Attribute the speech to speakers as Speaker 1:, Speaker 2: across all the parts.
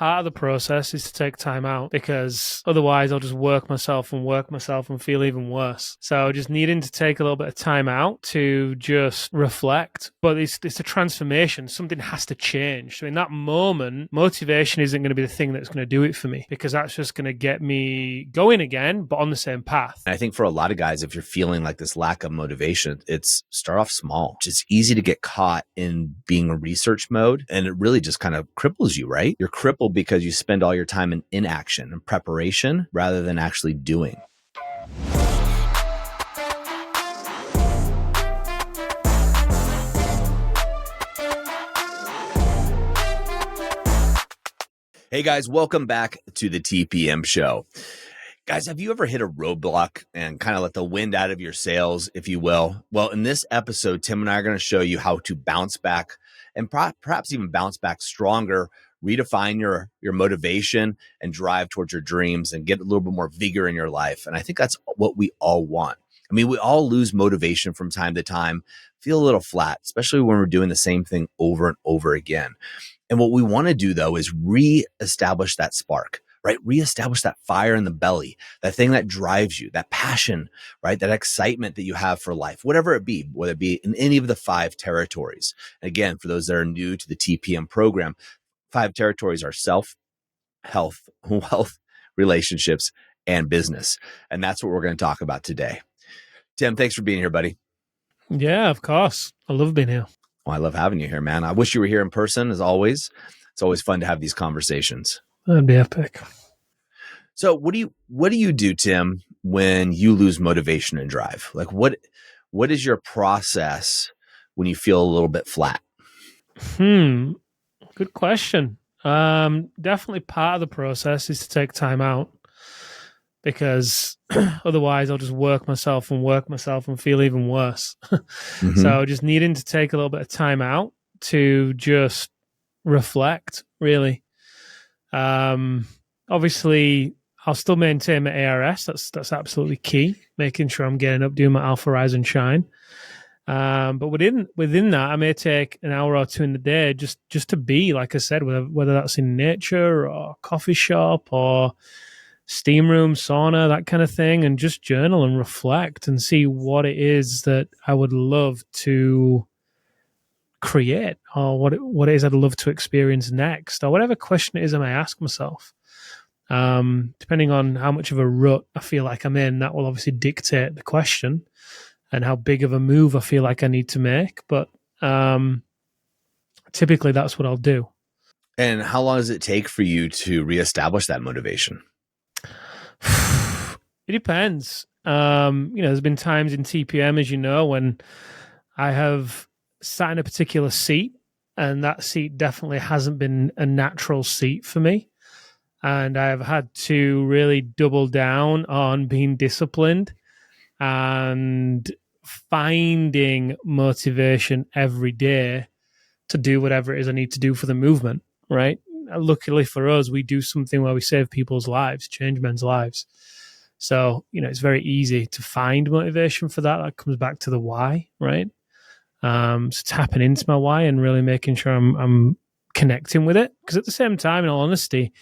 Speaker 1: part of the process is to take time out, because otherwise I'll just work myself and feel even worse. So just needing to take a little bit of time out to just reflect. But it's a transformation. Something has to change. So in that moment, motivation isn't going to be the thing that's going to do it for me, because that's just going to get me going again, but on the same path.
Speaker 2: And I think for a lot of guys, if you're feeling like this lack of motivation, it's start off small. It's easy to get caught in being a research mode, and it really just kind of cripples you, right? You're crippled because you spend all your time in inaction and preparation rather than actually doing. Hey guys, welcome back to the TPM show. Guys, have you ever hit a roadblock and kind of let the wind out of your sails, if you will? Well, in this episode, Tim and I are going to show you how to bounce back and perhaps even bounce back stronger, redefine your motivation and drive towards your dreams and get a little bit more vigor in your life. And I think that's what we all want. I mean, we all lose motivation from time to time, feel a little flat, especially when we're doing the same thing over and over again. And what we want to do, though, is reestablish that spark, right? Reestablish that fire in the belly, that thing that drives you, that passion, right? That excitement that you have for life, whatever it be, whether it be in any of the 5 territories. And again, for those that are new to the TPM program, 5 territories are self, health, wealth, relationships, and business. And that's what we're going to talk about today. Tim, thanks for being here, buddy.
Speaker 1: Yeah, of course. I love being here.
Speaker 2: Well, I love having you here, man. I wish you were here in person, as always. It's always fun to have these conversations.
Speaker 1: That'd be epic.
Speaker 2: So what do you do, Tim, when you lose motivation and drive? Like what is your process when you feel a little bit flat?
Speaker 1: Good question. Definitely part of the process is to take time out, because otherwise I'll just work myself and feel even worse. So just needing to take a little bit of time out to just reflect, really. Obviously, I'll still maintain my ARS. That's absolutely key. Making sure I'm getting up, doing my Alpha Rise and Shine. But within that, I may take an hour or two in the day just to be, like I said, whether that's in nature or coffee shop or steam room, sauna, that kind of thing, and just journal and reflect and see what it is that I would love to create, or what it is I'd love to experience next, or whatever question it is I may ask myself. Depending on how much of a rut I feel like I'm in, that will obviously dictate the question and how big of a move I feel like I need to make. But typically that's what I'll do.
Speaker 2: And how long does it take for you to reestablish that motivation?
Speaker 1: It depends. There's been times in TPM, as you know, when I have sat in a particular seat, and that seat definitely hasn't been a natural seat for me. And I've had to really double down on being disciplined and finding motivation every day to do whatever it is I need to do for the movement, right? Luckily for us, we do something where we save people's lives, change men's lives. So, it's very easy to find motivation for that. That comes back to the why, right? So tapping into my why and really making sure I'm connecting with it. Because at the same time, in all honesty,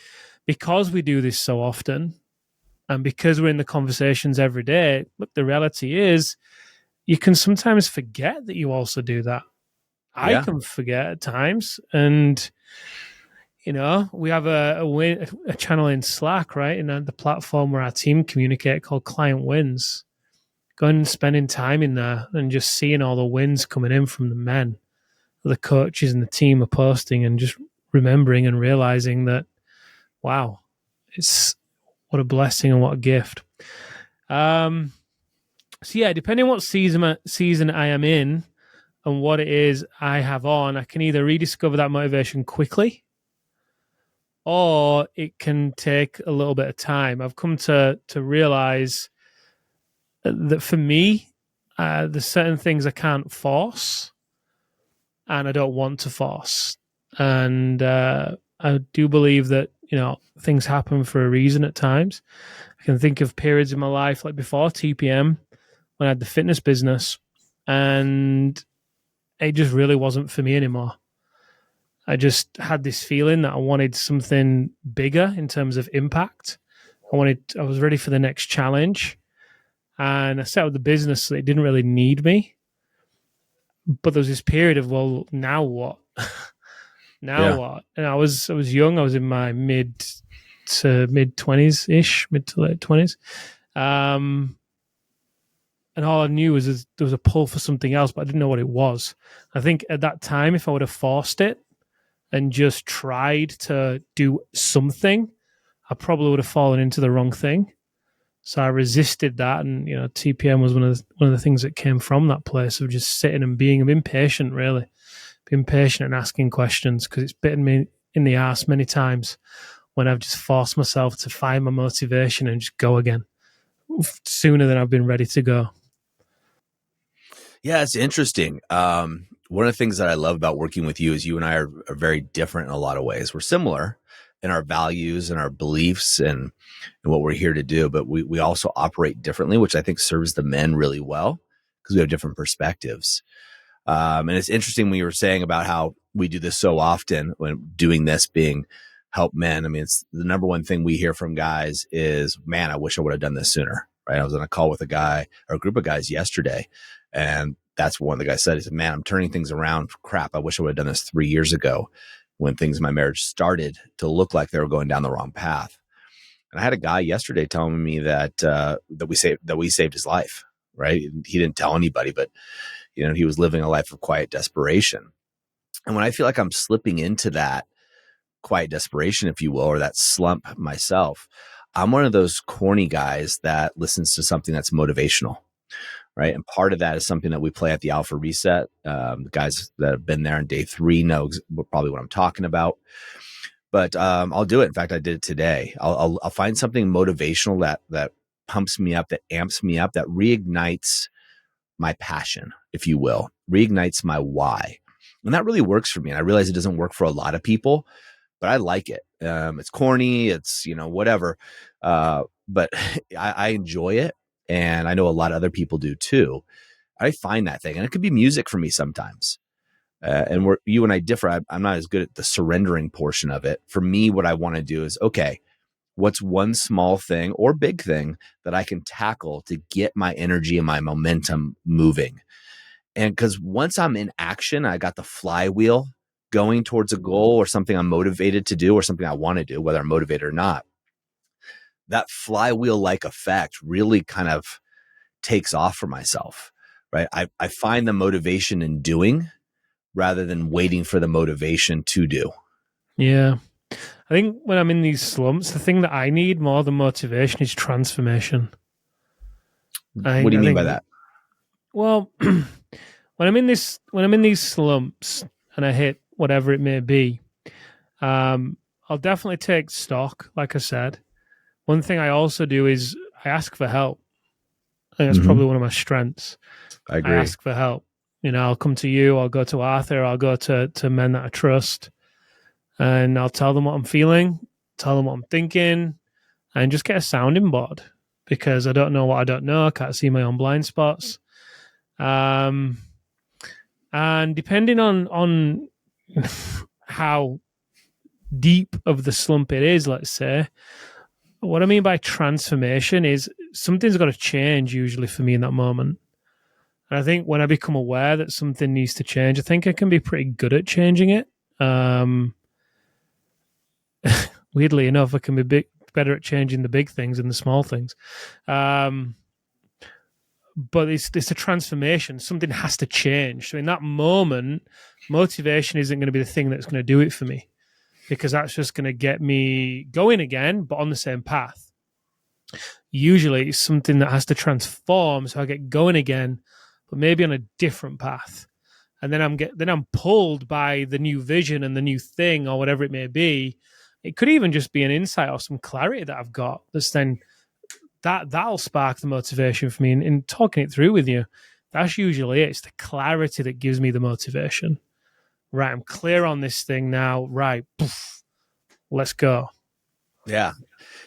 Speaker 1: because we do this so often and because we're in the conversations every day, look, the reality is you can sometimes forget that you also do that. I can forget at times. And, we have a channel in Slack, right? And the platform where our team communicate called Client Wins. Going and spending time in there and just seeing all the wins coming in from the men, the coaches and the team are posting, and just remembering and realizing that, wow, it's what a blessing and what a gift. So yeah, depending on what season I am in and what it is I have on, I can either rediscover that motivation quickly, or it can take a little bit of time. I've come to realize that for me, there's certain things I can't force, and I don't want to force. And I do believe that, things happen for a reason at times. I can think of periods in my life, like before TPM, when I had the fitness business, and it just really wasn't for me anymore. I just had this feeling that I wanted something bigger in terms of impact. I was ready for the next challenge, and I set up the business so it didn't really need me. But there was this period of, well, now what? Now
Speaker 2: Yeah.
Speaker 1: what? And I was young. I was in my mid to mid 20s ish, mid to late 20s. And all I knew was there was a pull for something else, but I didn't know what it was. I think at that time, if I would have forced it and just tried to do something, I probably would have fallen into the wrong thing. So I resisted that, and TPM was one of the things that came from that place of just sitting and being impatient, really, being patient and asking questions, because it's bitten me in the ass many times when I've just forced myself to find my motivation and just go again sooner than I've been ready to go.
Speaker 2: Yeah, it's interesting. One of the things that I love about working with you is you and I are very different in a lot of ways. We're similar in our values and our beliefs and what we're here to do, but we also operate differently, which I think serves the men really well because we have different perspectives. And it's interesting when you were saying about how we do this so often, when doing this being help men. I mean, it's the number one thing we hear from guys is, man, I wish I would have done this sooner. Right. I was on a call with a guy or a group of guys yesterday, and that's one of the guys said, he said, man, I'm turning things around. Crap. I wish I would have done this 3 years ago when things in my marriage started to look like they were going down the wrong path. And I had a guy yesterday telling me that we saved his life. Right. He didn't tell anybody, but he was living a life of quiet desperation. And when I feel like I'm slipping into that quiet desperation, if you will, or that slump myself, I'm one of those corny guys that listens to something that's motivational. Right. And part of that is something that we play at the Alpha Reset. The guys that have been there on day 3 know probably what I'm talking about. But I'll do it. In fact, I did it today. I'll find something motivational that pumps me up, that amps me up, that reignites my passion, if you will, reignites my why. And that really works for me. And I realize it doesn't work for a lot of people, but I like it. It's corny. It's, whatever. But I enjoy it. And I know a lot of other people do too. I find that thing, and it could be music for me sometimes. And you and I differ. I'm not as good at the surrendering portion of it. For me, what I want to do is, okay, what's one small thing or big thing that I can tackle to get my energy and my momentum moving? And because once I'm in action, I got the flywheel going towards a goal or something I'm motivated to do or something I want to do, whether I'm motivated or not. That flywheel-like effect really kind of takes off for myself, right? I find the motivation in doing rather than waiting for the motivation to do.
Speaker 1: Yeah. I think when I'm in these slumps, the thing that I need more than motivation is transformation.
Speaker 2: What do you mean by that?
Speaker 1: Well, when I'm in these slumps and I hit whatever it may be, I'll definitely take stock. Like I said, one thing I also do is I ask for help. I think that's probably one of my strengths.
Speaker 2: I agree.
Speaker 1: I ask for help. I'll come to you. I'll go to Arthur. I'll go to men that I trust, and I'll tell them what I'm feeling, tell them what I'm thinking, and just get a sounding board, because I don't know what I don't know. I can't see my own blind spots. And depending on how deep of the slump it is, let's say, what I mean by transformation is something's got to change usually for me in that moment. And I think when I become aware that something needs to change, I think I can be pretty good at changing it. Weirdly enough, I can be better at changing the big things than the small things. But it's a transformation. Something has to change. So in that moment, motivation isn't going to be the thing that's going to do it for me, because that's just going to get me going again, but on the same path. Usually it's something that has to transform so I get going again, but maybe on a different path. And then I'm pulled by the new vision and the new thing or whatever it may be. It could even just be an insight or some clarity that I've got. That's then that'll spark the motivation for me. And in talking it through with you, that's usually it. It's the clarity that gives me the motivation. Right, I'm clear on this thing now. Right, poof, let's go.
Speaker 2: Yeah.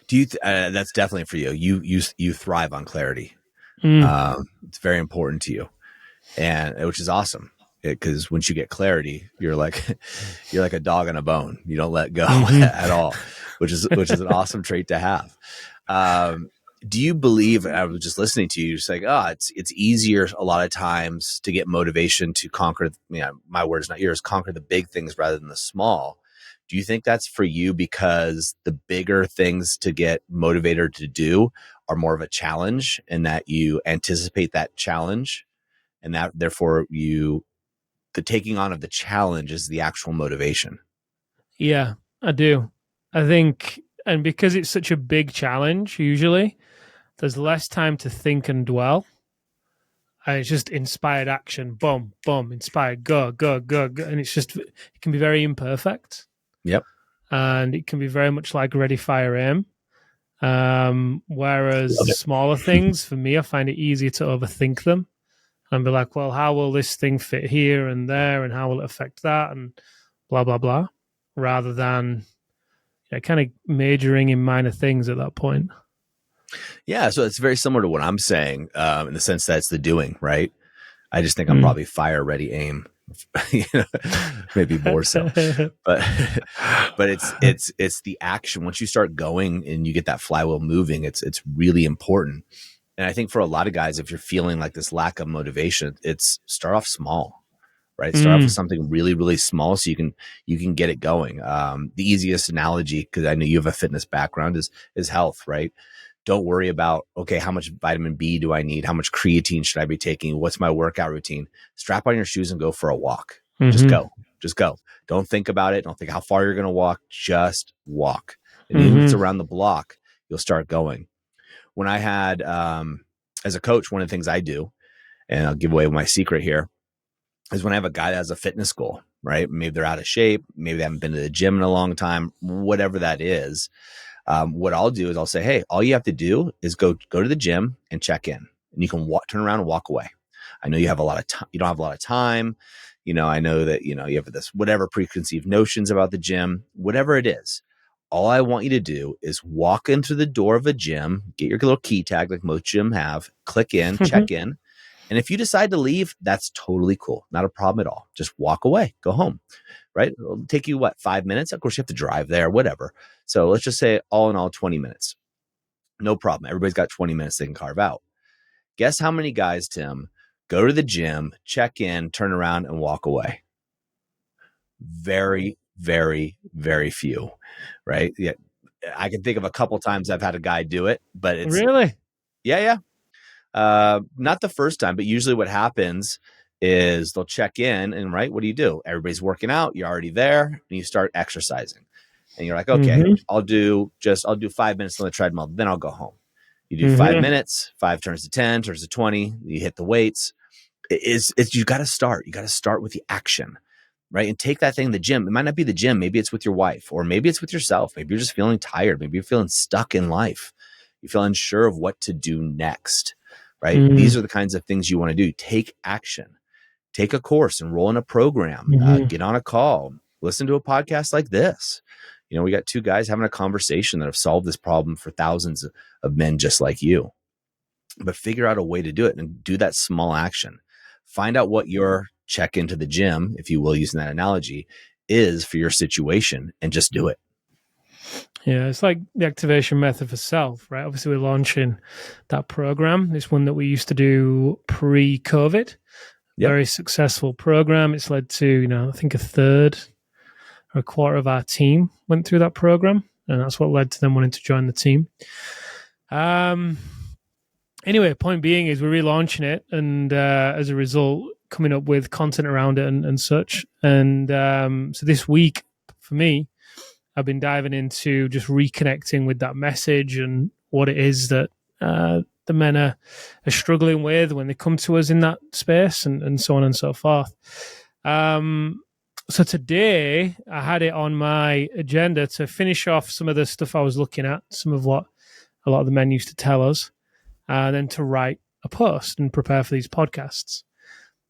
Speaker 2: Do you? That's definitely for you. You thrive on clarity. It's very important to you, and which is awesome. Because once you get clarity, you're like a dog on a bone. You don't let go at all, which is an awesome trait to have. Do you believe? I was just listening to you, just like, it's easier a lot of times to get motivation to conquer. My words, not yours. Conquer the big things rather than the small. Do you think that's for you because the bigger things to get motivated to do are more of a challenge, and that you anticipate that challenge, and that therefore the taking on of the challenge is the actual motivation?
Speaker 1: Yeah, I do. I think, and because it's such a big challenge, usually there's less time to think and dwell. And it's just inspired action, boom, boom, inspired, go, go, go, go. And it's just, it can be very imperfect.
Speaker 2: Yep.
Speaker 1: And it can be very much like ready, fire, aim. Whereas smaller things, for me, I find it easier to overthink them and be like, well, how will this thing fit here and there? And how will it affect that? And blah, blah, blah. Rather than kind of majoring in minor things at that point.
Speaker 2: Yeah, so it's very similar to what I'm saying in the sense that it's the doing, right? I just think I'm probably fire, ready, aim, maybe more so. But it's the action. Once you start going and you get that flywheel moving, it's really important. And I think for a lot of guys, if you're feeling like this lack of motivation, it's start off small, right? Start off with something really, really small so you can get it going. The easiest analogy, because I know you have a fitness background, is health, right? Don't worry about, okay, how much vitamin B do I need? How much creatine should I be taking? What's my workout routine? Strap on your shoes and go for a walk. Just go. Don't think about it. Don't think how far you're going to walk. Just walk. And even if it's around the block, you'll start going. When I had, as a coach, one of the things I do, and I'll give away my secret here, is when I have a guy that has a fitness goal, right? Maybe they're out of shape. Maybe they haven't been to the gym in a long time, whatever that is. What I'll do is I'll say, hey, all you have to do is go to the gym and check in, and you can turn around and walk away. I know you have a lot of time. You don't have a lot of time. I know that, you have this, whatever preconceived notions about the gym, whatever it is. All I want you to do is walk into the door of a gym, get your little key tag like most gyms have, click in, check in. And if you decide to leave, that's totally cool. Not a problem at all. Just walk away, go home, right? It'll take you 5 minutes? Of course you have to drive there, whatever. So let's just say all in all, 20 minutes. No problem. Everybody's got 20 minutes they can carve out. Guess how many guys, Tim, go to the gym, check in, turn around and walk away? Very, very, very few, right? Yeah. I can think of a couple times I've had a guy do it, but it's
Speaker 1: really,
Speaker 2: yeah. Not the first time, but usually what happens is they'll check in and, right, what do? Everybody's working out. You're already there and you start exercising and you're like, okay, I'll do 5 minutes on the treadmill. Then I'll go home. You do 5 minutes, 5 turns to 10, turns to 20, you hit the weights. You got to start. You got to start with the action, right? And take that thing to the gym. It might not be the gym. Maybe it's with your wife, or maybe it's with yourself. Maybe you're just feeling tired. Maybe you're feeling stuck in life. You feel unsure of what to do next, right? These are the kinds of things you want to do. Take action. Take a course, enroll in a program, get on a call, listen to a podcast like this. We got 2 guys having a conversation that have solved this problem for thousands of men just like you. But figure out a way to do it and do that small action. Find out what your check into the gym, if you will, using that analogy, is for your situation, and just do it.
Speaker 1: Yeah, it's like the activation method for self, right? Obviously, we're launching that program. It's one that we used to do pre-COVID. Yep. Very successful program. It's led to, I think a third or a quarter of our team went through that program, and that's what led to them wanting to join the team. Anyway, point being is we're relaunching it, and as a result, coming up with content around it and such. And so this week, for me, I've been diving into just reconnecting with that message and what it is that the men are struggling with when they come to us in that space, and so on and so forth. So today I had it on my agenda to finish off some of the stuff I was looking at, some of what a lot of the men used to tell us, and then to write a post and prepare for these podcasts.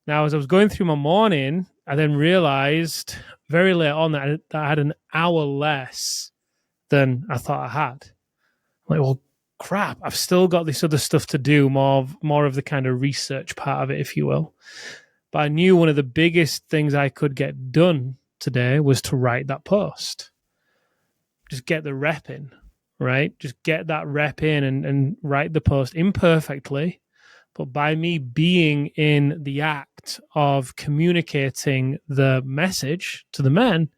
Speaker 1: Now, as I was going through my morning, I then realized very late on that I had an hour less than I thought I had. I'm like, well, crap, I've still got this other stuff to do, more of the kind of research part of it, if you will. But I knew one of the biggest things I could get done today was to write that post. Just get the rep in, right? Just get that rep in and write the post imperfectly. But by me being in the act of communicating the message to the men,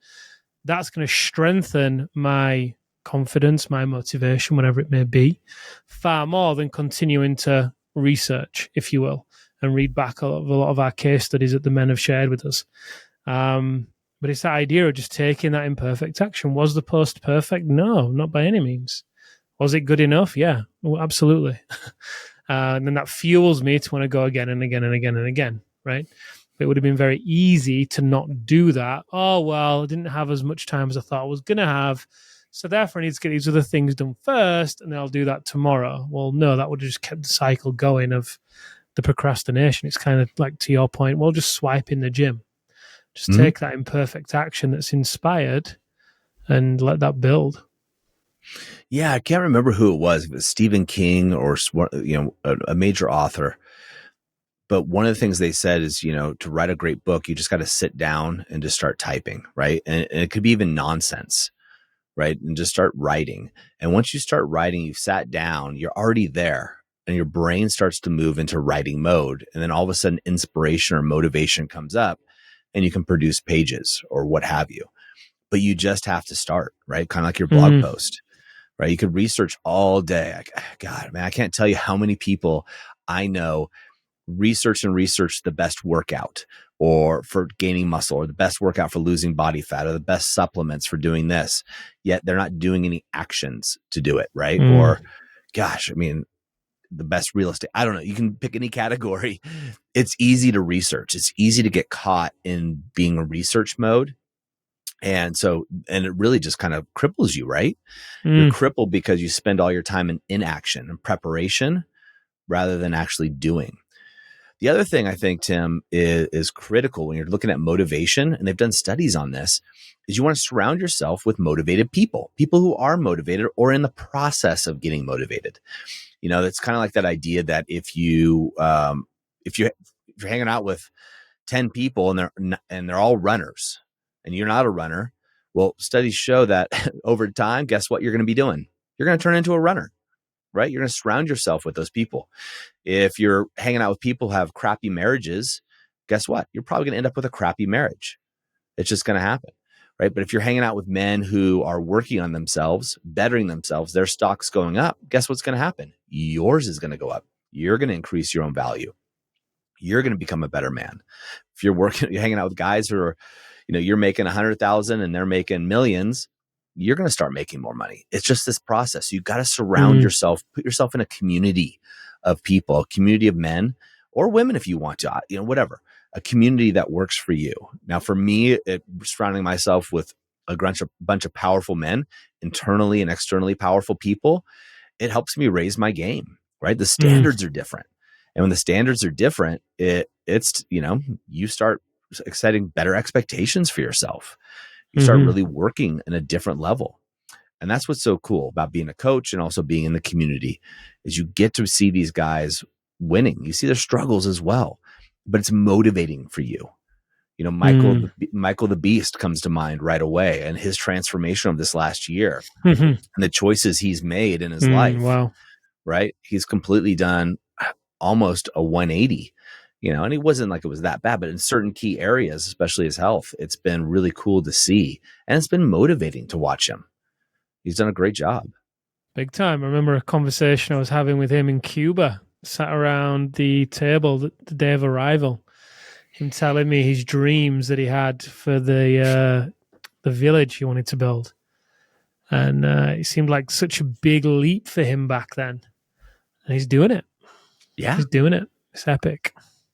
Speaker 1: that's going to strengthen my confidence, my motivation, whatever it may be, far more than continuing to research, if you will, and read back a lot of our case studies that the men have shared with us. But it's that idea of just taking that imperfect action. Was the post perfect? No, not by any means. Was it good enough? Yeah, well, absolutely. And then that fuels me to want to go again and again and again and again, right? It would have been very easy to not do that. Oh, well, I didn't have as much time as I thought I was going to have. So therefore, I need to get these other things done first, and then I'll do that tomorrow. Well, no, that would have just kept the cycle going of the procrastination. It's kind of like, to your point, well, just swipe in the gym. Just take that imperfect action that's inspired and let that build.
Speaker 2: Yeah, I can't remember who it was. If it was Stephen King or a major author. But one of the things they said is, to write a great book, you just got to sit down and just start typing, right? And it could be even nonsense, right? And just start writing. And once you start writing, you've sat down, you're already there, and your brain starts to move into writing mode. And then all of a sudden, inspiration or motivation comes up, and you can produce pages or what have you. But you just have to start, right? Kind of like your blog post, right? You could research all day. God, man, I can't tell you how many people I know research the best workout or for gaining muscle, or the best workout for losing body fat, or the best supplements for doing this, yet they're not doing any actions to do it, right? Or, gosh, I mean, the best real estate, I don't know, you can pick any category. It's easy to research. It's easy to get caught in being a research mode. And it really just kind of cripples you, right? You're crippled because you spend all your time in inaction and preparation rather than actually doing. The other thing I think, Tim, is critical when you're looking at motivation, and they've done studies on this, is you want to surround yourself with motivated people who are motivated or in the process of getting motivated. That's kind of like that idea that if you're hanging out with 10 people and they're all runners and you're not a runner, well, studies show that over time, guess what you're going to be doing? You're going to turn into a runner, right? You're going to surround yourself with those people. If you're hanging out with people who have crappy marriages, guess what? You're probably going to end up with a crappy marriage. It's just going to happen, right? But if you're hanging out with men who are working on themselves, bettering themselves, their stock's going up, guess what's going to happen? Yours is going to go up. You're going to increase your own value. You're going to become a better man. If you're hanging out with guys who are, you're making 100,000 and they're making millions, you're going to start making more money. It's just this process. You've got to surround yourself, put yourself in a community of people, a community of men or women, if you want to, whatever, a community that works for you. Now, for me, surrounding myself with a bunch of powerful men, internally and externally powerful people, it helps me raise my game, right? The standards are different. And when the standards are different, it's you start setting better expectations for yourself. You start really working in a different level. And that's what's so cool about being a coach and also being in the community, is you get to see these guys winning. You see their struggles as well, but it's motivating for you. Michael the Beast comes to mind right away, and his transformation of this last year and the choices he's made in his life.
Speaker 1: Wow.
Speaker 2: Right? He's completely done almost a 180, and it wasn't like it was that bad, but in certain key areas, especially his health, it's been really cool to see. And it's been motivating to watch him. He's done a great job.
Speaker 1: Big time. I remember a conversation I was having with him in Cuba, sat around the table the day of arrival, him telling me his dreams that he had for the village he wanted to build. And it seemed like such a big leap for him back then. And he's doing it.
Speaker 2: Yeah.
Speaker 1: He's doing it. It's epic.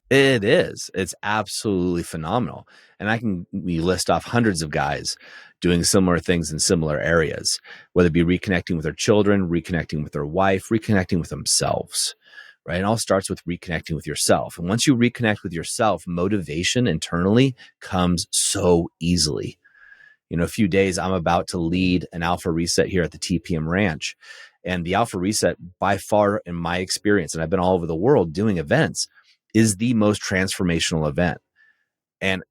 Speaker 2: It is. It's absolutely phenomenal. And we list off hundreds of guys doing similar things in similar areas, whether it be reconnecting with their children, reconnecting with their wife, reconnecting with themselves, right? It all starts with reconnecting with yourself. And once you reconnect with yourself, motivation internally comes so easily. A few days, I'm about to lead an alpha reset here at the TPM ranch. And the alpha reset, by far, in my experience, and I've been all over the world doing events, is the most transformational event. And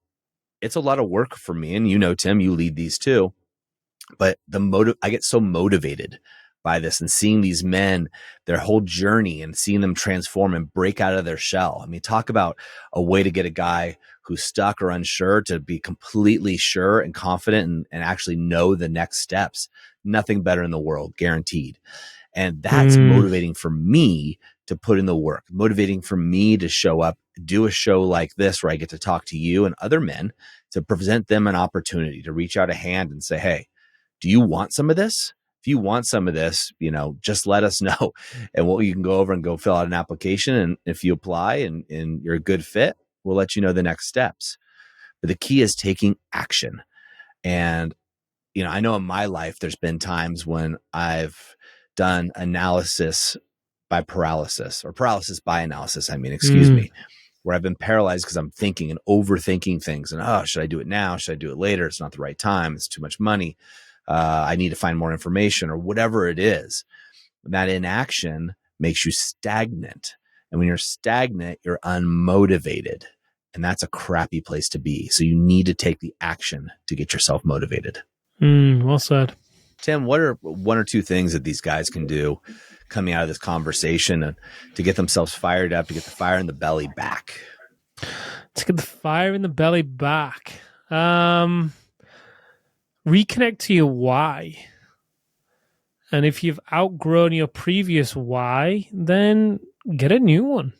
Speaker 2: it's a lot of work for me. And Tim, you lead these too. But I get so motivated by this and seeing these men, their whole journey, and seeing them transform and break out of their shell. I mean, talk about a way to get a guy who's stuck or unsure to be completely sure and confident and actually know the next steps. Nothing better in the world, guaranteed. And that's motivating for me to put in the work, motivating for me to show up, do a show like this where I get to talk to you and other men, to present them an opportunity to reach out a hand and say, hey, do you want some of this? If you want some of this, just let us know. And you can go over and go fill out an application. And if you apply and you're a good fit, we'll let you know the next steps. But the key is taking action. And, I know in my life, there's been times when I've done analysis by paralysis, or paralysis by analysis. Excuse me, where I've been paralyzed because I'm thinking and overthinking things. And, should I do it now? Should I do it later? It's not the right time. It's too much money. I need to find more information, or whatever it is. That inaction makes you stagnant. And when you're stagnant, you're unmotivated. And that's a crappy place to be. So you need to take the action to get yourself motivated.
Speaker 1: Well said.
Speaker 2: Tim, what are one or two things that these guys can do coming out of this conversation and to get themselves fired up, to get the fire in the belly back?
Speaker 1: To get the fire in the belly back. Reconnect to your why. And if you've outgrown your previous why, then get a new one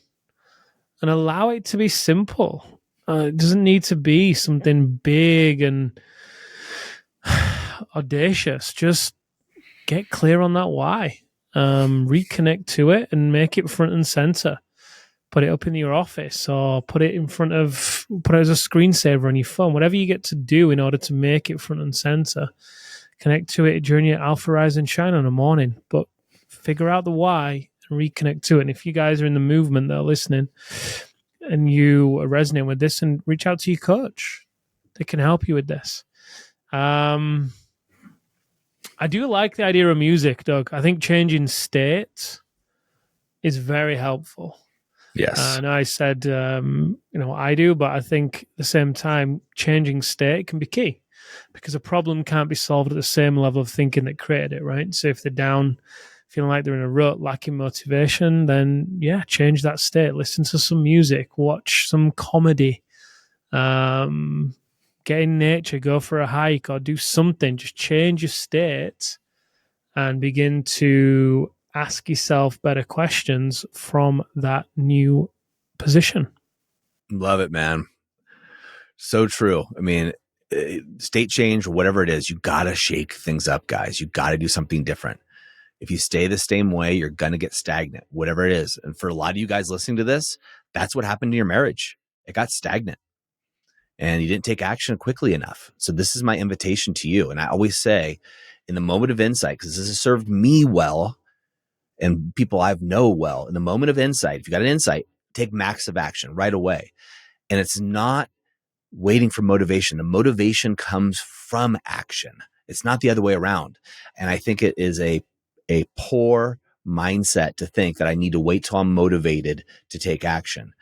Speaker 1: and allow it to be simple. It doesn't need to be something big and audacious. Just get clear on that why. Reconnect to it and make it front and center. Put it up in your office, or put it as a screensaver on your phone, whatever you get to do in order to make it front and center. Connect to it during your Alpha Rise and Shine on a morning, but figure out the why and reconnect to it. And if you guys are in the movement that are listening and you are resonating with this, and reach out to your coach. They can help you with this. I do like the idea of music, Doug. I think changing states is very helpful.
Speaker 2: Yes.
Speaker 1: And I said, I do, but I think at the same time, changing state can be key, because a problem can't be solved at the same level of thinking that created it, right? So if they're down, feeling like they're in a rut, lacking motivation, then change that state. Listen to some music, watch some comedy, get in nature, go for a hike, or do something. Just change your state and begin to ask yourself better questions from that new position.
Speaker 2: Love it, man. So true. State change, whatever it is, you got to shake things up, guys. You got to do something different. If you stay the same way, you're going to get stagnant, whatever it is. And for a lot of you guys listening to this, that's what happened to your marriage. It got stagnant and you didn't take action quickly enough. So this is my invitation to you. And I always say, in the moment of insight, because this has served me well and people I've know well, in the moment of insight, if you got an insight, take massive action right away. And it's not waiting for motivation. The motivation comes from action. It's not the other way around. And I think it is a poor mindset to think that I need to wait till I'm motivated to take action.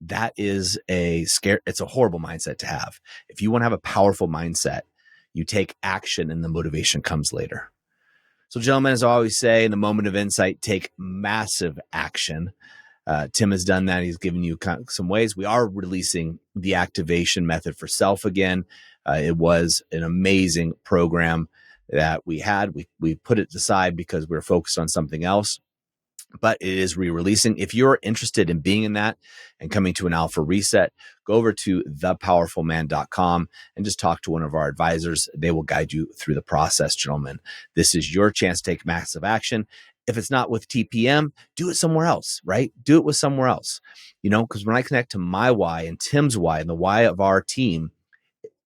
Speaker 2: That is it's a horrible mindset to have. If you want to have a powerful mindset, you take action and the motivation comes later. So gentlemen, as I always say, in the moment of insight, take massive action. Tim has done that. He's given you some ways. We are releasing the activation method for self again. It was an amazing program that we had. We put it aside because we were focused on something else, but it is re-releasing. If you're interested in being in that and coming to an alpha reset, go over to thepowerfulman.com and just talk to one of our advisors. They will guide you through the process, gentlemen. This is your chance to take massive action. If it's not with TPM, do it somewhere else, right? Do it with somewhere else, because when I connect to my why and Tim's why and the why of our team,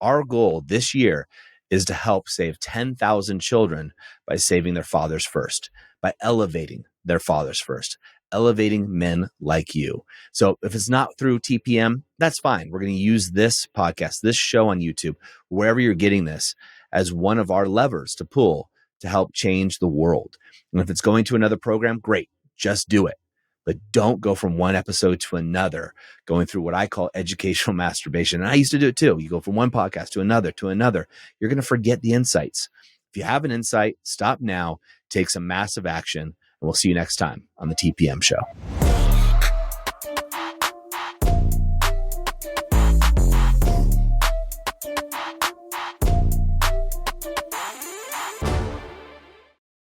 Speaker 2: our goal this year is to help save 10,000 children by saving their fathers first, by elevating their fathers first, elevating men like you. So if it's not through TPM, that's fine. We're going to use this podcast, this show on YouTube, wherever you're getting this, as one of our levers to pull to help change the world. And if it's going to another program, great, just do it. but don't go from one episode to another, going through what I call educational masturbation. And I used to do it too. You go from one podcast to another to another. You're going to forget the insights. If you have an insight, stop now, take some massive action, and we'll see you next time on the TPM show.